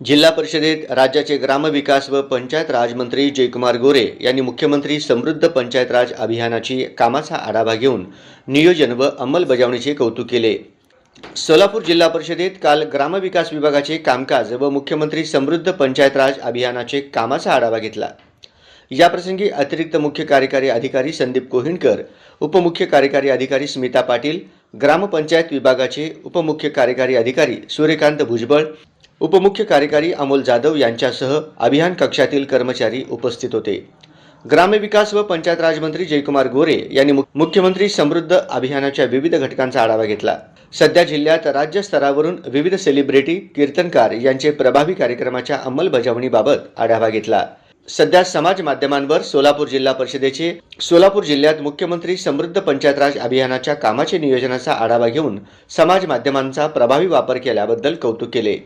जिल्हा परिषदेत राज्याचे ग्रामविकास व पंचायत राज मंत्री जयकुमार गोरे यांनी मुख्यमंत्री समृद्ध पंचायत राज अभियानाची कामाचा आढावा घेऊन नियोजन व अंमलबजावणीचे कौतुक केले। सोलापूर जिल्हा परिषदेत काल ग्रामविकास विभागाचे कामकाज व मुख्यमंत्री समृद्ध पंचायत राज अभियानाचे कामाचा आढावा घेतला। याप्रसंगी अतिरिक्त मुख्य कार्यकारी अधिकारी संदीप कोहिणकर, उपमुख्य कार्यकारी अधिकारी स्मिता पाटील, ग्रामपंचायत विभागाचे उपमुख्य कार्यकारी अधिकारी सूर्यकांत भुजबळ, उपमुख्य कार्यकारी अमोल जाधव यांच्यासह अभियान कक्षातील कर्मचारी उपस्थित होते। ग्रामविकास व पंचायत राज मंत्री जयकुमार गोरे यांनी मुख्यमंत्री समृद्ध अभियानाच्या विविध घटकांचा आढावा घेतला। सध्या जिल्ह्यात राज्य स्तरावरून विविध सेलिब्रिटी, कीर्तनकार यांचे प्रभावी कार्यक्रमाच्या अंमलबजावणीबाबत आढावा घेतला। सध्या समाज माध्यमांवर सोलापूर जिल्ह्यात मुख्यमंत्री समृद्ध पंचायत राज अभियानाच्या कामाचे नियोजनाचा आढावा घेऊन समाज माध्यमांचा प्रभावी वापर केल्याबद्दल कौतुक केले।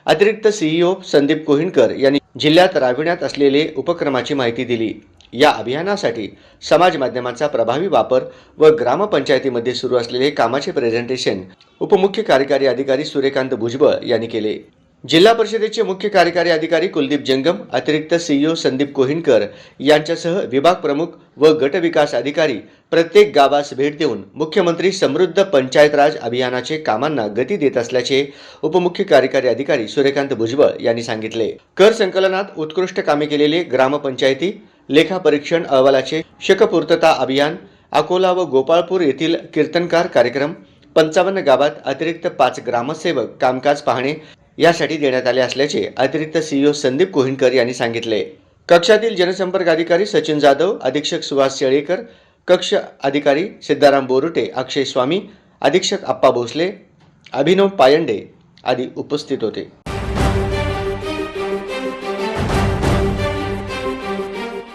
अतिरिक्त सीईओ संदीप कोहिणकर यांनी जिल्ह्यात राबविण्यात असलेले उपक्रमाची माहिती दिली। या अभियानासाठी समाज माध्यमांचा प्रभावी वापर व ग्रामपंचायतीमध्ये सुरू असलेले कामाचे प्रेझेंटेशन उपमुख्य कार्यकारी अधिकारी सूर्यकांत भुजबळ यांनी केले। जिल्हा परिषदेचे मुख्य कार्यकारी अधिकारी कुलदीप जंगम, अतिरिक्त सीईओ संदीप कोहिणकर यांच्यासह विभाग प्रमुख व गट विकास अधिकारी प्रत्येक गावास भेट देऊन मुख्यमंत्री समृद्ध पंचायत राज अभियानाचे कामांना गती देत असल्याचे उपमुख्य कार्यकारी अधिकारी सूर्यकांत भुजबळ यांनी सांगितले। कर संकलनात उत्कृष्ट कामे केलेले ग्रामपंचायती, लेखापरीक्षण अहवालाचे शकपूर्तता अभियान, अकोला व गोपाळपूर येथील कीर्तनकार कार्यक्रम, 55 गावात अतिरिक्त 5 ग्रामसेवक कामकाज पाहणे यासाठी देण्यात आले असल्याचे अतिरिक्त सीईओ संदीप कोहिणकर यांनी सांगितले। कक्षातील जनसंपर्क अधिकारी सचिन जाधव, अधीक्षक सुहास शेळेकर, कक्ष अधिकारी सिद्धाराम बोरुटे, अक्षय स्वामी, अधीक्षक अप्पा भोसले, अभिनव पायंडे आदी उपस्थित होते।